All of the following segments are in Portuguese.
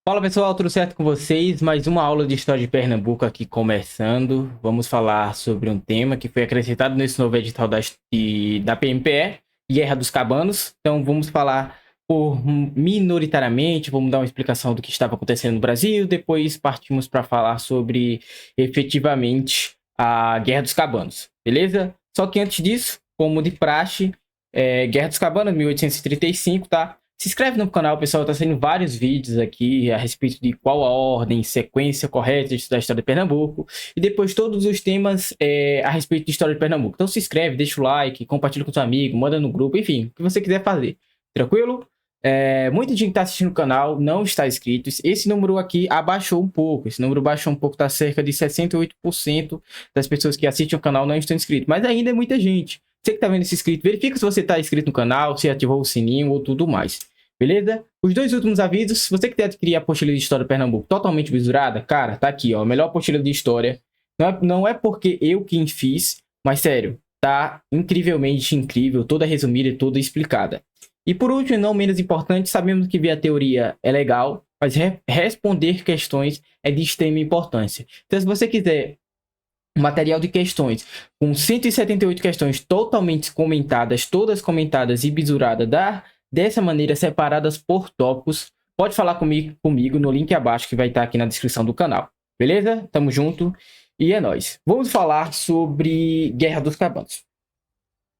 Fala pessoal, tudo certo com vocês? Mais uma aula de História de Pernambuco aqui começando. Vamos falar sobre um tema que foi acrescentado nesse novo edital da PMPE, Guerra dos Cabanos. Então vamos falar minoritariamente, vamos dar uma explicação do que estava acontecendo no Brasil, depois partimos para falar sobre efetivamente a Guerra dos Cabanos, beleza? Só que antes disso, como de praxe, Guerra dos Cabanos, 1835, tá? Se inscreve no canal, pessoal. Tá saindo vários vídeos aqui a respeito de qual a ordem, sequência correta de estudar a história de Pernambuco. E depois todos os temas a respeito de história de Pernambuco. Então se inscreve, deixa o like, compartilha com seu amigo, manda no grupo, enfim, o que você quiser fazer. Tranquilo? Muita gente que está assistindo o canal não está inscrito. Esse número aqui abaixou um pouco. Esse número baixou um pouco, tá cerca de 68% das pessoas que assistem o canal não estão inscritos. Mas ainda é muita gente. Você que está vendo esse inscrito, verifica se você está inscrito no canal, se ativou o sininho ou tudo mais. Beleza? Os dois últimos avisos. Se você quiser adquirir a apostila de História de Pernambuco totalmente visurada, cara, tá aqui, ó. A melhor apostila de História. Não é porque eu quem fiz, mas sério, tá incrivelmente incrível, toda resumida e toda explicada. E por último, e não menos importante, sabemos que ver a teoria é legal, mas responder questões é de extrema importância. Então, se você quiser um material de questões com 178 questões totalmente comentadas, todas comentadas e bisuradas dessa maneira, separadas por tópicos, pode falar comigo no link abaixo que vai estar aqui na descrição do canal. Beleza? Tamo junto e é nóis. Vamos falar sobre Guerra dos Cabanos.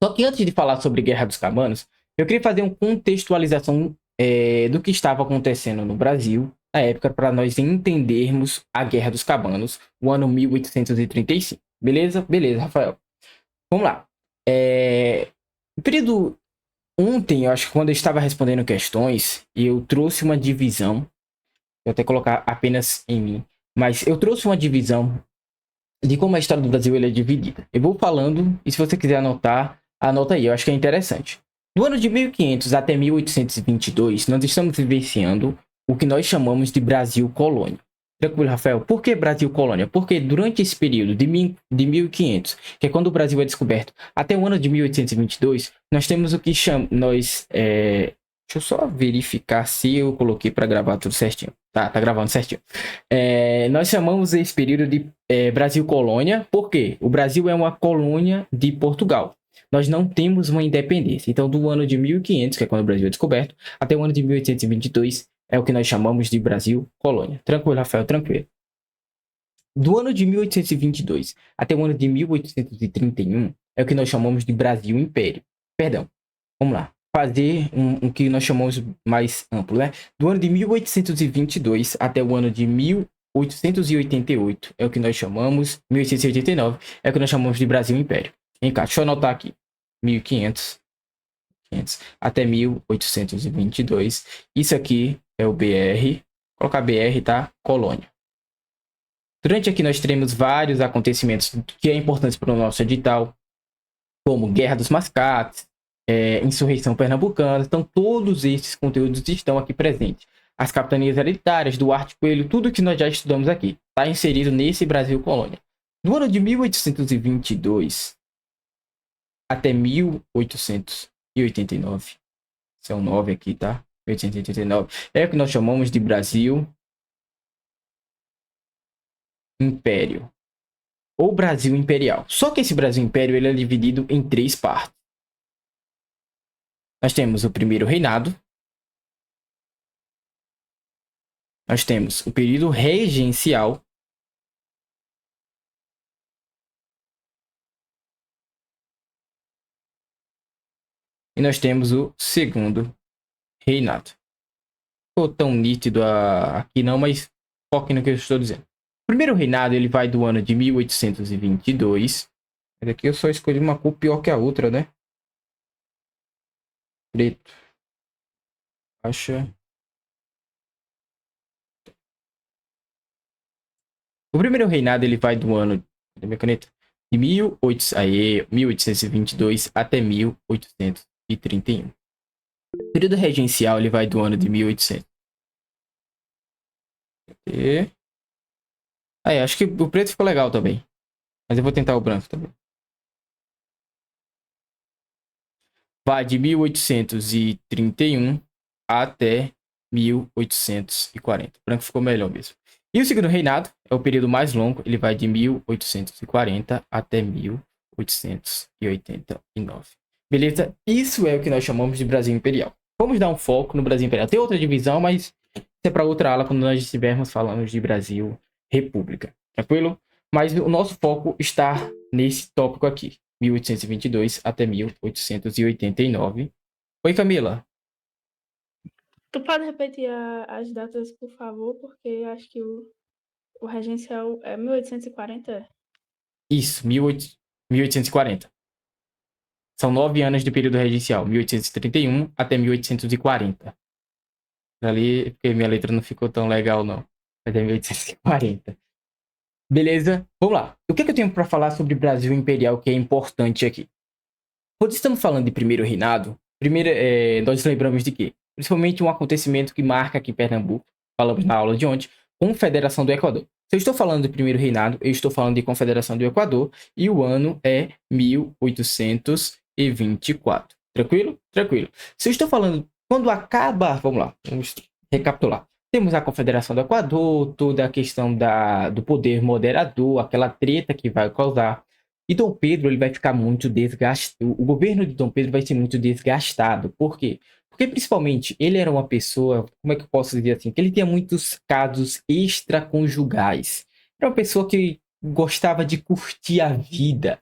Só que antes de falar sobre Guerra dos Cabanos, eu queria fazer uma contextualização do que estava acontecendo no Brasil na época para nós entendermos a Guerra dos Cabanos, o ano 1835. Beleza? Beleza, Rafael. Vamos lá. No período ontem, eu acho que quando eu estava respondendo questões, eu trouxe uma divisão, vou até colocar apenas em mim, mas eu trouxe uma divisão de como a história do Brasil ele é dividida. Eu vou falando, e se você quiser anotar, anota aí, eu acho que é interessante. Do ano de 1500 até 1822, nós estamos vivenciando o que nós chamamos de Brasil Colônia. Tranquilo, Rafael? Por que Brasil Colônia? Porque durante esse período de 1500, que é quando o Brasil é descoberto, até o ano de 1822, nós temos o que chamamos... deixa eu só verificar se eu coloquei para gravar tudo certinho. Tá gravando certinho. Nós chamamos esse período de Brasil Colônia, porque o Brasil é uma colônia de Portugal. Nós não temos uma independência. Então, do ano de 1500, que é quando o Brasil é descoberto, até o ano de 1822, é o que nós chamamos de Brasil Colônia. Tranquilo, Rafael, tranquilo. Do ano de 1822 até o ano de 1831, é o que nós chamamos de Brasil Império. Perdão, vamos lá. Fazer um que nós chamamos mais amplo, né? Do ano de 1822 até o ano de 1888 é o que nós chamamos, 1889 é o que nós chamamos de Brasil Império. Vem cá, deixa eu anotar aqui. 1500 até 1822. Isso aqui é o BR. Vou colocar BR, tá? Colônia. Durante aqui nós teremos vários acontecimentos que é importante para o nosso edital, como Guerra dos Mascates, Insurreição Pernambucana. Então todos esses conteúdos estão aqui presentes. As capitanias hereditárias, Duarte Coelho, tudo que nós já estudamos aqui está inserido nesse Brasil Colônia. No ano de 1822 até 1889, esse é o 9 aqui, tá? 1889, é o que nós chamamos de Brasil Império, ou Brasil Imperial. Só que esse Brasil Império ele é dividido em três partes. Nós temos o primeiro reinado, nós temos o período regencial, e nós temos o segundo reinado. Não ficou tão nítido aqui não, mas foque no que eu estou dizendo. O primeiro reinado ele vai do ano de 1822. Mas aqui eu só escolhi uma cor pior que a outra, né? Preto. Acha. O primeiro reinado ele vai do ano da minha caneta de 1822 até 1831. O período regencial ele vai do ano de 1800. Acho que o preto ficou legal também. Mas eu vou tentar o branco também. Vai de 1831 até 1840. Branco ficou melhor mesmo. E o segundo reinado é o período mais longo, ele vai de 1840 até 1889. Beleza? Isso é o que nós chamamos de Brasil Imperial. Vamos dar um foco no Brasil Imperial. Tem outra divisão, mas isso é para outra aula quando nós estivermos falando de Brasil República. Tranquilo? Mas o nosso foco está nesse tópico aqui, 1822 até 1889. Oi, Camila. Tu pode repetir as datas, por favor, porque acho que o regencial é 1840. Isso, 1840. São 9 anos de período regencial, 1831 até 1840. Ali, porque minha letra não ficou tão legal, não. Mas é 1840. Beleza? Vamos lá. O que eu tenho para falar sobre Brasil Imperial que é importante aqui? Quando estamos falando de primeiro reinado, nós lembramos de quê? Principalmente um acontecimento que marca aqui em Pernambuco, falamos na aula de ontem, Confederação do Equador. Se eu estou falando de primeiro reinado, eu estou falando de Confederação do Equador e o ano é 1824. Tranquilo? Tranquilo. Se eu estou falando quando acaba, vamos recapitular. Temos a Confederação do Equador, toda a questão do poder moderador, aquela treta que vai causar. E Dom Pedro ele vai ficar muito desgastado. O governo de Dom Pedro vai ser muito desgastado. Por quê? Porque principalmente ele era uma pessoa, como é que eu posso dizer assim, que ele tinha muitos casos extraconjugais. Era uma pessoa que gostava de curtir a vida.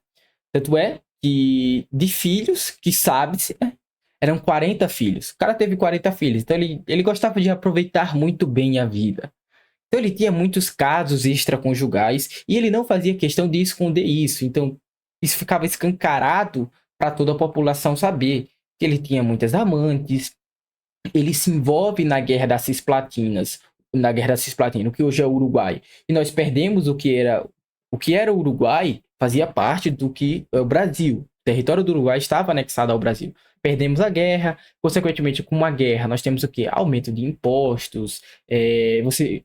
Tanto é que de filhos, que sabe-se, né, eram 40 filhos. O cara teve 40 filhos, então ele gostava de aproveitar muito bem a vida. Então ele tinha muitos casos extraconjugais e ele não fazia questão de esconder isso. Então isso ficava escancarado para toda a população saber que ele tinha muitas amantes. Ele se envolve na Guerra das Cisplatinas, o que hoje é o Uruguai. E nós perdemos o que era o Uruguai, fazia parte do que é o Brasil. O território do Uruguai estava anexado ao Brasil. Perdemos a guerra, consequentemente, com uma guerra, nós temos o quê? Aumento de impostos,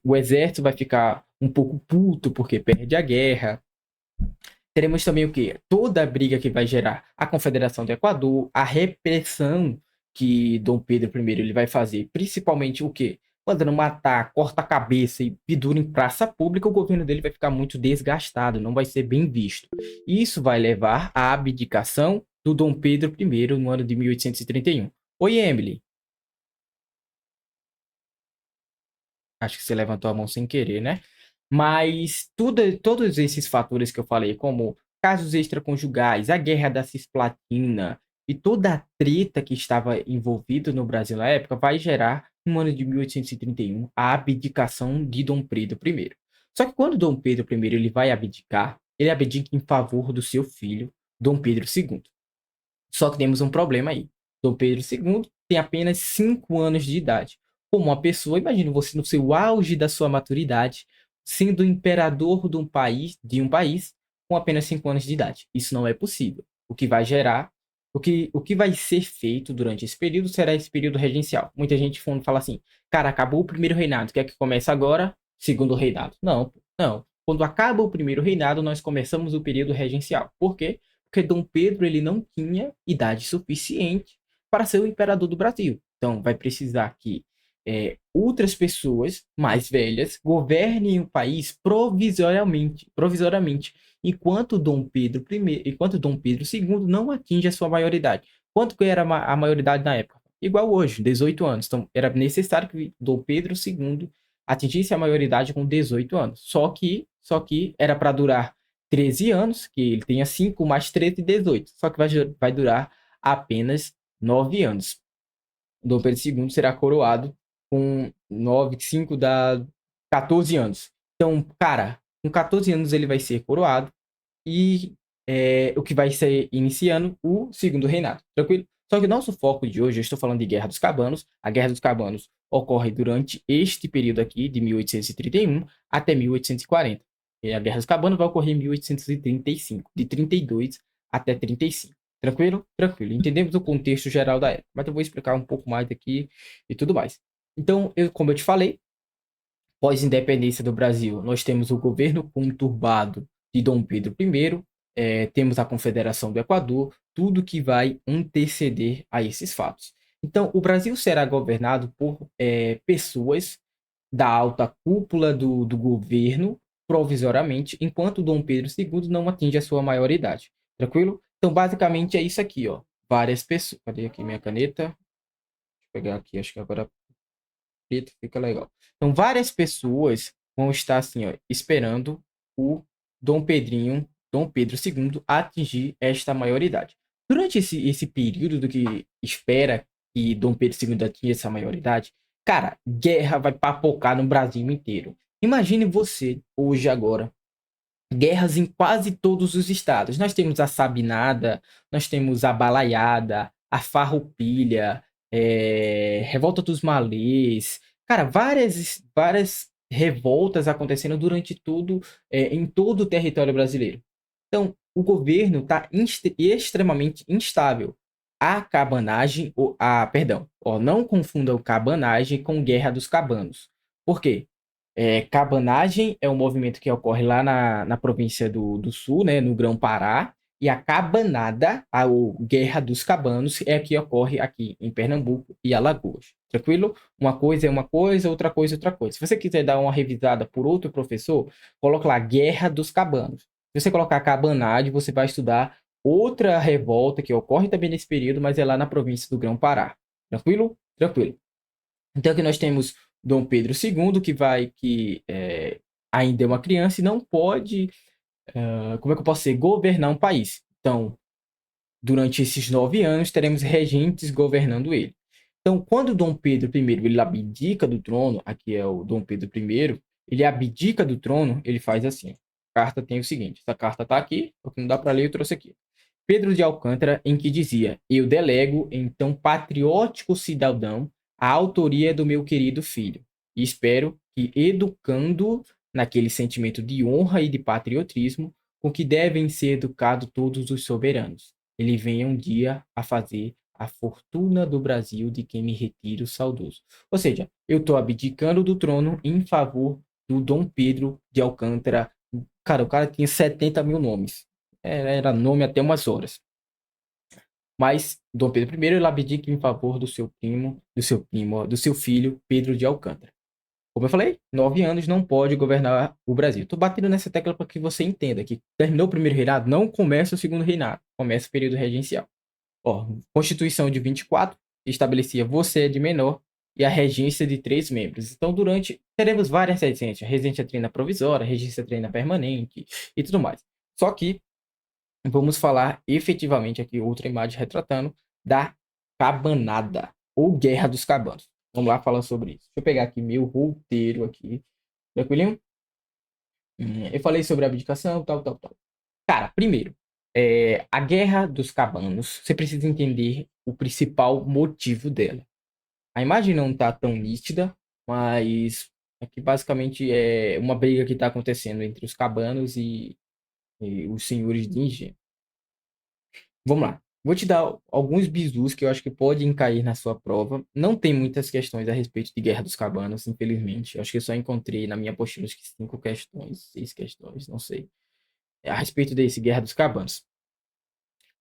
o exército vai ficar um pouco puto porque perde a guerra. Teremos também o quê? Toda a briga que vai gerar a Confederação do Equador, a repressão que Dom Pedro I ele vai fazer, principalmente o quê? Mandando matar, corta a cabeça e pendura em praça pública, o governo dele vai ficar muito desgastado, não vai ser bem visto. Isso vai levar à abdicação do Dom Pedro I no ano de 1831. Oi, Emily. Acho que você levantou a mão sem querer, né? Mas todos esses fatores que eu falei, como casos extraconjugais, a guerra da Cisplatina e toda a treta que estava envolvida no Brasil na época, vai gerar, no ano de 1831, a abdicação de Dom Pedro I. Só que quando Dom Pedro I ele vai abdicar, ele abdica em favor do seu filho, Dom Pedro II. Só que temos um problema aí. Dom Pedro II tem apenas 5 anos de idade. Como uma pessoa, imagine você no seu auge da sua maturidade, sendo imperador de um país com apenas 5 anos de idade. Isso não é possível. O que vai gerar, o que vai ser feito durante esse período será esse período regencial. Muita gente fala assim, cara, acabou o primeiro reinado, o que é que começa agora? Segundo reinado. Não, não. Quando acaba o primeiro reinado, nós começamos o período regencial. Por quê? Porque Dom Pedro ele não tinha idade suficiente para ser o imperador do Brasil. Então, vai precisar que outras pessoas mais velhas governem o país provisoriamente, enquanto Dom Pedro II não atinge a sua maioridade. Quanto que era a maioridade na época? Igual hoje, 18 anos. Então, era necessário que Dom Pedro II atingisse a maioridade com 18 anos. Só que era para durar 13 anos, que ele tenha 5 mais 13, 18. Só que vai durar apenas 9 anos. Dom Pedro II será coroado com 9, 5 dá 14 anos. Então, cara, com 14 anos ele vai ser coroado e o que vai ser iniciando o segundo reinado, tranquilo? Só que o nosso foco de hoje, eu estou falando de Guerra dos Cabanos. A Guerra dos Cabanos ocorre durante este período aqui, de 1831 até 1840. E a Guerra dos Cabanos vai ocorrer em 1835, de 32 até 35. Tranquilo? Tranquilo. Entendemos o contexto geral da época, mas eu vou explicar um pouco mais aqui e tudo mais. Então, como eu te falei, pós-independência do Brasil, nós temos o governo conturbado de Dom Pedro I, temos a Confederação do Equador, tudo que vai anteceder a esses fatos. Então, o Brasil será governado por pessoas da alta cúpula do governo, provisoriamente, enquanto Dom Pedro II não atinge a sua maioridade. Tranquilo? Então, basicamente, é isso aqui, ó. Várias pessoas. Cadê aqui minha caneta? Deixa eu pegar aqui, acho que agora preto fica legal. Então, várias pessoas vão estar assim, ó, esperando o Dom Pedro II, atingir esta maioridade. Durante esse período do que espera que Dom Pedro II atinja essa maioridade, cara, guerra vai papocar no Brasil inteiro. Imagine você, hoje, agora, guerras em quase todos os estados. Nós temos a Sabinada, nós temos a Balaiada, a Farroupilha, Revolta dos Malês. Cara, várias revoltas acontecendo durante em todo o território brasileiro. Então, o governo está extremamente instável. A cabanagem, perdão, não confunda o cabanagem com Guerra dos Cabanos. Por quê? Cabanagem é um movimento que ocorre lá na província do Sul, né, no Grão-Pará, e a cabanada, Guerra dos Cabanos, é a que ocorre aqui em Pernambuco e Alagoas. Tranquilo? Uma coisa é uma coisa, outra coisa é outra coisa. Se você quiser dar uma revisada por outro professor, coloca lá Guerra dos Cabanos. Se você colocar cabanagem, você vai estudar outra revolta que ocorre também nesse período, mas é lá na província do Grão-Pará. Tranquilo? Tranquilo. Então aqui nós temos Dom Pedro II, que ainda é uma criança e não pode, como é que eu posso dizer, governar um país. Então, durante esses 9 anos, teremos regentes governando ele. Então, quando Dom Pedro I ele abdica do trono, aqui é o Dom Pedro I, ele abdica do trono, ele faz assim. A carta tem o seguinte, essa carta está aqui, porque não dá para ler, eu trouxe aqui. Pedro de Alcântara, em que dizia: eu delego, em tão patriótico cidadão, a autoria do meu querido filho, e espero que, educando naquele sentimento de honra e de patriotismo, com que devem ser educados todos os soberanos, ele venha um dia a fazer a fortuna do Brasil de quem me retiro saudoso. Ou seja, eu estou abdicando do trono em favor do Dom Pedro de Alcântara. Cara, o cara tinha 70 mil nomes. Era nome até umas horas. Mas Dom Pedro I ele abdica em favor do seu filho Pedro de Alcântara. Como eu falei, 9 anos não pode governar o Brasil. Estou batendo nessa tecla para que você entenda que terminou o primeiro reinado, não começa o segundo reinado, começa o período regencial. Constituição de 24 estabelecia você de menor e a regência de 3 membros. Então, teremos várias regências, regência trina provisória, regência trina permanente e tudo mais. Só que vamos falar efetivamente aqui, outra imagem retratando, da cabanada, ou Guerra dos Cabanos. Vamos lá falar sobre isso. Deixa eu pegar aqui meu roteiro aqui. Tranquilinho? Eu falei sobre a abdicação, tal, tal, tal. Cara, primeiro, a Guerra dos Cabanos, você precisa entender o principal motivo dela. A imagem não está tão nítida, mas aqui basicamente é uma briga que está acontecendo entre os cabanos e os senhores de engenho. Vamos lá. Vou te dar alguns bizus que eu acho que podem cair na sua prova. Não tem muitas questões a respeito de Guerra dos Cabanos, infelizmente. Eu acho que eu só encontrei na minha apostila acho que 5 questões, 6 questões, não sei. A respeito desse Guerra dos Cabanos.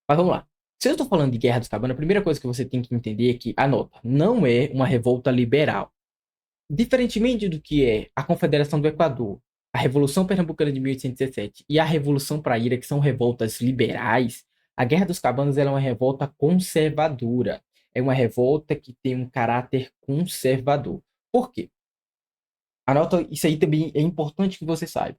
Mas vamos lá. Se eu estou falando de Guerra dos Cabanos, a primeira coisa que você tem que entender é que, anota, não é uma revolta liberal. Diferentemente do que é a Confederação do Equador, a Revolução Pernambucana de 1817 e a Revolução Praíra, que são revoltas liberais, a Guerra dos Cabanos ela é uma revolta conservadora. É uma revolta que tem um caráter conservador. Por quê? Anota, isso aí também é importante que você saiba.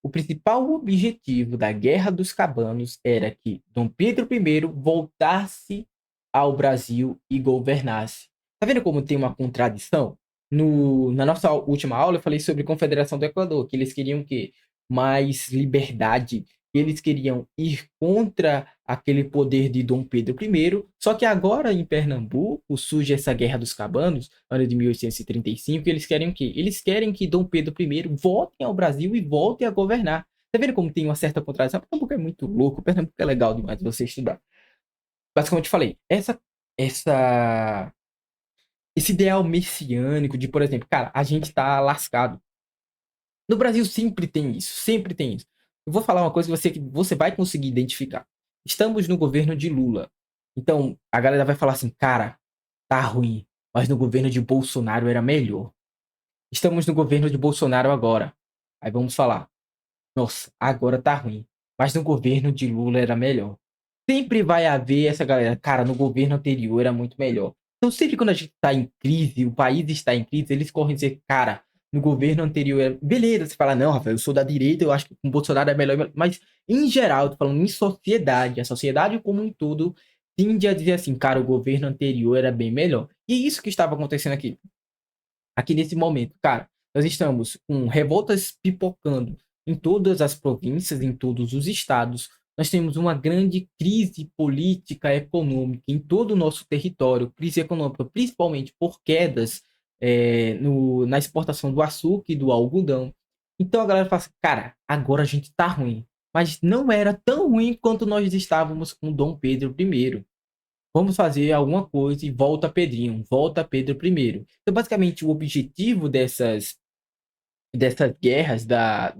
O principal objetivo da Guerra dos Cabanos era que Dom Pedro I voltasse ao Brasil e governasse. Tá vendo como tem uma contradição? Na nossa última aula eu falei sobre Confederação do Equador, que eles queriam que mais liberdade, eles queriam ir contra aquele poder de Dom Pedro I, só que agora em Pernambuco surge essa Guerra dos Cabanos, ano de 1835, e eles querem o quê? Eles querem que Dom Pedro I volte ao Brasil e volte a governar. Tá vendo como tem uma certa contradição? Pernambuco é muito louco, Pernambuco é legal demais de você estudar. Mas como eu te falei, essa esse ideal messiânico de, por exemplo, cara, a gente tá lascado. No Brasil sempre tem isso, sempre tem isso. Eu vou falar uma coisa que você vai conseguir identificar. Estamos no governo de Lula. Então, a galera vai falar assim, cara, tá ruim, mas no governo de Bolsonaro era melhor. Estamos no governo de Bolsonaro agora. Aí vamos falar, nossa, agora tá ruim, mas no governo de Lula era melhor. Sempre vai haver essa galera, cara, no governo anterior era muito melhor. Então, sempre quando a gente está em crise, o país está em crise, eles correm dizer, cara, no governo anterior era. Beleza, você fala, não, Rafael, eu sou da direita, eu acho que com o Bolsonaro é melhor, mas em geral, eu tô falando em sociedade, a sociedade como um todo tende a dizer assim, cara, o governo anterior era bem melhor. E é isso que estava acontecendo aqui nesse momento, cara, nós estamos com revoltas pipocando em todas as províncias, em todos os estados. Nós temos uma grande crise política, econômica em todo o nosso território, crise econômica, principalmente por quedas na exportação do açúcar e do algodão. Então a galera fala assim, cara, agora a gente tá ruim. Mas não era tão ruim quanto nós estávamos com Dom Pedro I. Vamos fazer alguma coisa e volta Pedrinho, volta Pedro I. Então, basicamente, o objetivo dessas guerras da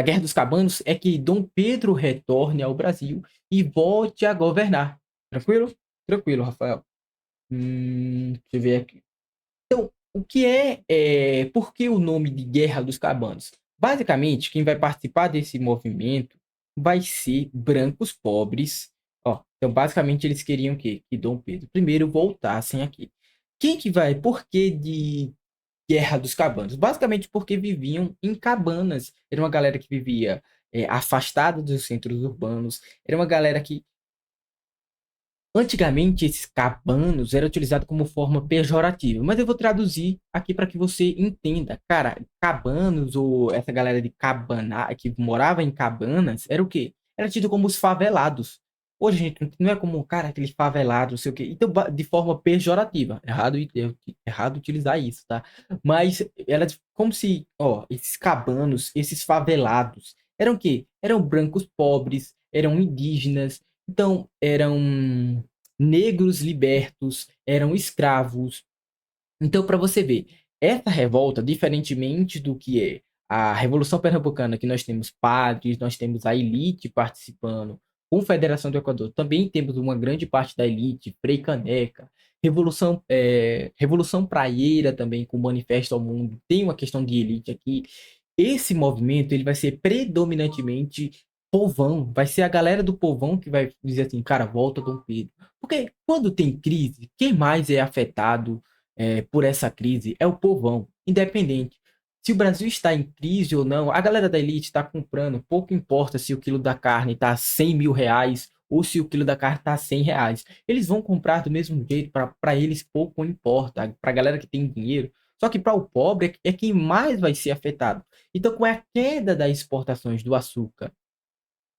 Guerra dos Cabanos é que Dom Pedro retorne ao Brasil e volte a governar. Tranquilo? Tranquilo, Rafael. Deixa eu ver aqui. O que por que o nome de Guerra dos Cabanos? Basicamente, quem vai participar desse movimento vai ser brancos pobres. Ó, então, basicamente, eles queriam que Dom Pedro I voltassem aqui. Quem que vai? Por que de Guerra dos Cabanos? Basicamente porque viviam em cabanas. Era uma galera que vivia afastada dos centros urbanos. Era uma galera que antigamente, esses cabanos eram utilizados como forma pejorativa, mas eu vou traduzir aqui para que você entenda. Cara, cabanos ou essa galera de cabana que morava em cabanas era o quê? Era tido como os favelados. Hoje, gente, não é como, cara, aquele favelado, não sei o quê. Então, de forma pejorativa. Errado utilizar isso, tá? Mas era como se, ó, esses cabanos, esses favelados, eram o quê? Eram brancos pobres, eram indígenas, então, eram negros libertos, eram escravos. Então, para você ver, essa revolta, diferentemente do que é a Revolução Pernambucana, que nós temos padres, nós temos a elite participando, Confederação do Equador, também temos uma grande parte da elite, Frei Caneca, Revolução Praieira também, com o Manifesto ao Mundo, tem uma questão de elite aqui. Esse movimento ele vai ser predominantemente povão, vai ser a galera do povão que vai dizer assim, cara, volta Dom Pedro. Porque quando tem crise, quem mais é afetado por essa crise é o povão, independente. Se o Brasil está em crise ou não, a galera da elite está comprando, pouco importa se o quilo da carne está 100 mil reais ou se o quilo da carne está 100 reais. Eles vão comprar do mesmo jeito, para eles pouco importa, para a galera que tem dinheiro. Só que para o pobre é quem mais vai ser afetado. Então, com a queda das exportações do açúcar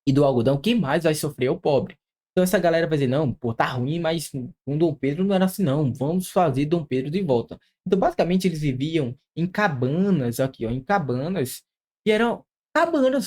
e do algodão, quem mais vai sofrer é o pobre. Então essa galera vai dizer, não, pô, tá ruim, mas com Dom Pedro não era assim, não. Vamos fazer Dom Pedro de volta. Então, basicamente, eles viviam em cabanas, aqui, ó, em cabanas, que eram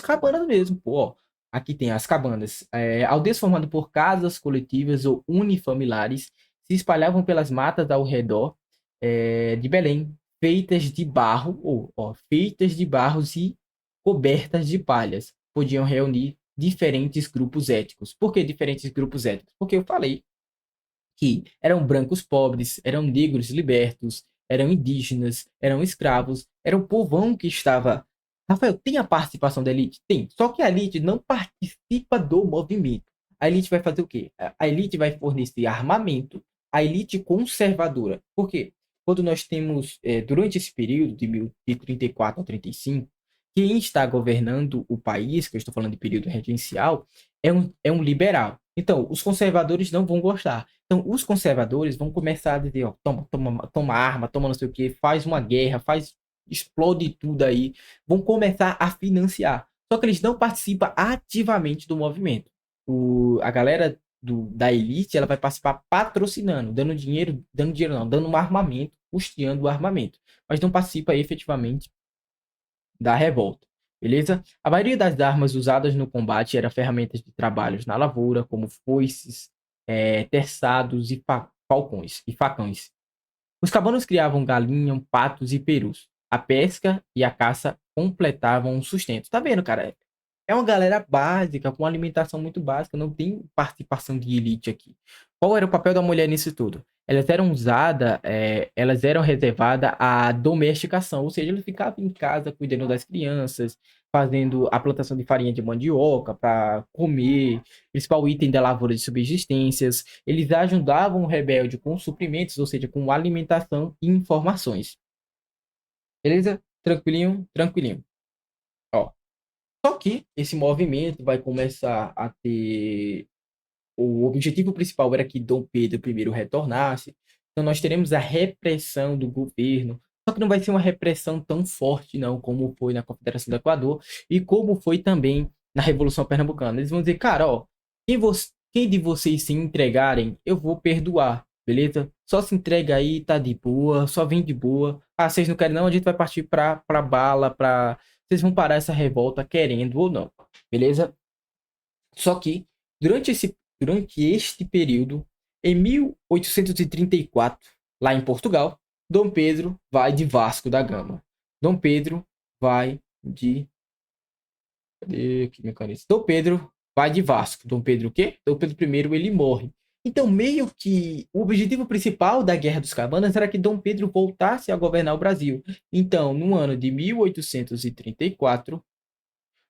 cabanas mesmo, pô, ó. Aqui tem as cabanas, aldeias formadas por casas coletivas ou unifamiliares, se espalhavam pelas matas ao redor de Belém, feitas de barro, ou, ó, feitas de barros e cobertas de palhas. Podiam reunir diferentes grupos étnicos. Por que diferentes grupos étnicos? Porque eu falei que eram brancos pobres, eram negros libertos, eram indígenas, eram escravos, era o povão que estava. Rafael, tem a participação da elite? Tem. Só que a elite não participa do movimento. A elite vai fazer o quê? A elite vai fornecer armamento, a elite conservadora. Por quê? Quando nós temos, durante esse período de 34 a 35, quem está governando o país, que eu estou falando de período regencial, é um liberal. Então, os conservadores não vão gostar. Então, os conservadores vão começar a dizer, ó, toma arma, toma não sei o que, faz uma guerra, explode tudo aí. Vão começar a financiar. Só que eles não participam ativamente do movimento. A galera da elite, ela vai participar patrocinando, dando dinheiro não, dando um armamento, custeando o armamento. Mas não participa efetivamente da revolta. Beleza? A maioria das armas usadas no combate eram ferramentas de trabalhos na lavoura, como foices, terçados e falcões e facões. Os cabanos criavam galinha, patos e perus. A pesca e a caça completavam o sustento. Tá vendo, cara? É uma galera básica, com alimentação muito básica, não tem participação de elite aqui. Qual era o papel da mulher nisso tudo? Elas eram usadas, elas eram reservadas à domesticação, ou seja, eles ficavam em casa cuidando das crianças, fazendo a plantação de farinha de mandioca para comer, principal item da lavoura de subsistências. Eles ajudavam o rebelde com suprimentos, ou seja, com alimentação e informações. Beleza? Tranquilinho? Tranquilinho. Ó, só que esse movimento vai começar a ter. O objetivo principal era que Dom Pedro I retornasse. Então, nós teremos a repressão do governo. Só que não vai ser uma repressão tão forte, não, como foi na Confederação do Equador e como foi também na Revolução Pernambucana. Eles vão dizer, cara, ó, quem de vocês se entregarem, eu vou perdoar, beleza? Só se entrega aí, tá de boa, só vem de boa. Ah, vocês não querem não, a gente vai partir pra bala, vocês vão parar essa revolta querendo ou não, beleza? Só que durante este período, em 1834, lá em Portugal, Dom Pedro vai de Vasco da Gama. Dom Pedro vai de. Cadê aqui minha caneta? Dom Pedro vai de Vasco. Dom Pedro o quê? Dom Pedro I ele morre. Então, meio que o objetivo principal da Guerra dos Cabanas era que Dom Pedro voltasse a governar o Brasil. Então, no ano de 1834,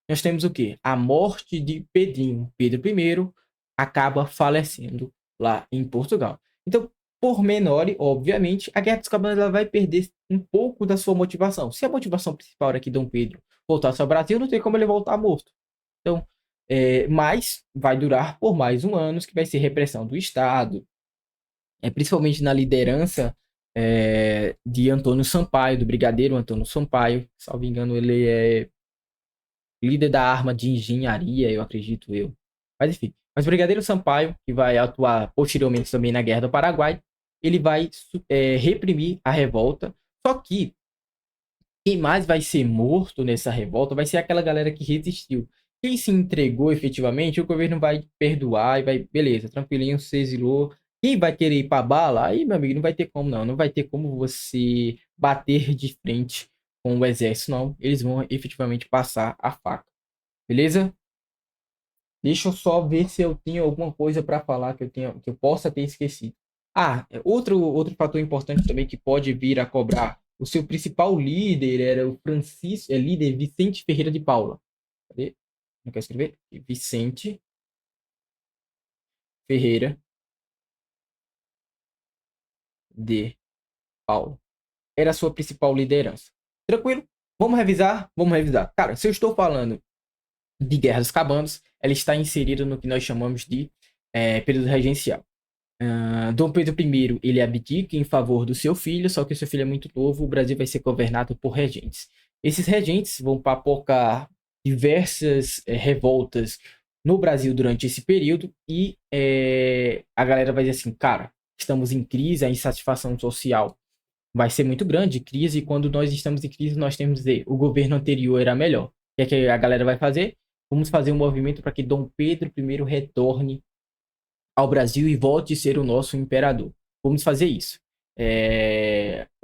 nós temos o quê? A morte de Pedrinho. Pedro I acaba falecendo lá em Portugal. Então, por menor, obviamente, a Guerra dos Cabanas ela vai perder um pouco da sua motivação. Se a motivação principal era que Dom Pedro voltasse ao Brasil, não tem como ele voltar morto. Então, mas vai durar por mais um ano, que vai ser repressão do Estado, principalmente na liderança de Antônio Sampaio, do brigadeiro Antônio Sampaio. Salvo engano, ele é líder da arma de engenharia, eu acredito eu. Mas enfim, mas o Brigadeiro Sampaio, que vai atuar posteriormente também na Guerra do Paraguai, ele vai reprimir a revolta. Só que quem mais vai ser morto nessa revolta vai ser aquela galera que resistiu. Quem se entregou efetivamente, o governo vai perdoar e vai, beleza, tranquilinho, se exilou. Quem vai querer ir pra bala, aí, meu amigo, não vai ter como não. Não vai ter como você bater de frente com o exército, não. Eles vão efetivamente passar a faca. Beleza? Deixa eu só ver se eu tenho alguma coisa para falar que eu possa ter esquecido. Ah, outro fator importante também que pode vir a cobrar. O seu principal líder era o líder Vicente Ferreira de Paula. Cadê? Não quer escrever? Vicente Ferreira de Paula. Era a sua principal liderança. Tranquilo? Vamos revisar? Vamos revisar. Cara, se eu estou falando de Guerra dos Cabanos, ela está inserida no que nós chamamos de período regencial. Dom Pedro I ele abdica em favor do seu filho, só que o seu filho é muito novo, o Brasil vai ser governado por regentes. Esses regentes vão papocar diversas revoltas no Brasil durante esse período e a galera vai dizer assim, cara, estamos em crise, a insatisfação social vai ser muito grande, crise, e quando nós estamos em crise, nós temos que dizer, o governo anterior era melhor. O que é que a galera vai fazer? Vamos fazer um movimento para que Dom Pedro I retorne ao Brasil e volte a ser o nosso imperador. Vamos fazer isso.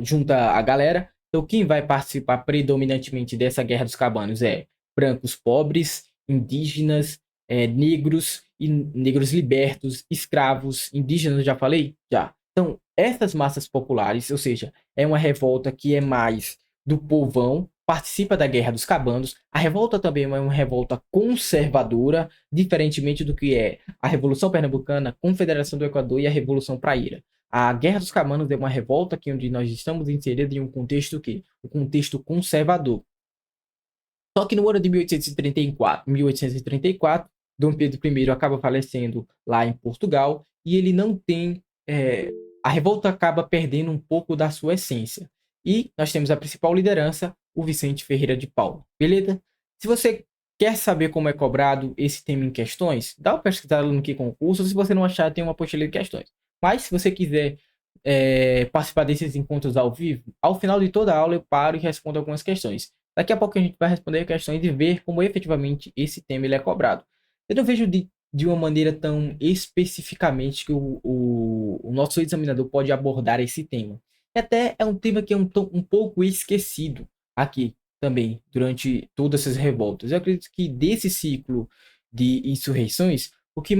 Junta a galera. Então, quem vai participar predominantemente dessa Guerra dos Cabanos é brancos pobres, indígenas, negros e negros libertos, escravos, indígenas, já falei? Já. Então, essas massas populares, ou seja, é uma revolta que é mais do povão, participa da Guerra dos Cabanos. A revolta também é uma revolta conservadora, diferentemente do que é a Revolução Pernambucana, a Confederação do Equador e a Revolução Praieira. A Guerra dos Cabanos é uma revolta que onde nós estamos inseridos em um contexto que o contexto conservador. Só que no ano de 1834, Dom Pedro I acaba falecendo lá em Portugal e ele não tem a revolta acaba perdendo um pouco da sua essência. E nós temos a principal liderança, o Vicente Ferreira de Paula. Beleza? Se você quer saber como é cobrado esse tema em questões, dá uma pesquisada no que concurso. Se você não achar, tem uma apostila de questões. Mas se você quiser participar desses encontros ao vivo, ao final de toda a aula eu paro e respondo algumas questões. Daqui a pouco a gente vai responder questões e ver como efetivamente esse tema ele é cobrado. Eu não vejo de uma maneira tão especificamente que o nosso examinador pode abordar esse tema. E até é um tema que é um pouco esquecido aqui. também durante todas essas revoltas. Eu acredito que desse ciclo de insurreições, o que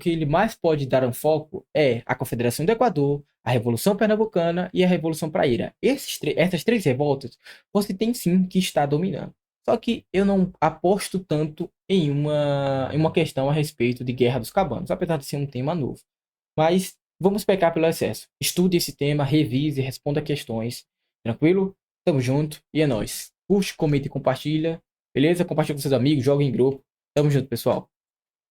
ele mais pode dar um foco é a Confederação do Equador, a Revolução Pernambucana e a Revolução Praieira. Essas três revoltas, você tem sim que estar dominando. Só que eu não aposto tanto em uma questão a respeito de Guerra dos Cabanos, apesar de ser um tema novo. Mas vamos pecar pelo excesso. Estude esse tema, revise, responda questões. Tranquilo? Tamo junto e é nóis. Curte, comenta e compartilha. Beleza? Compartilha com seus amigos, joga em grupo. Tamo junto, pessoal.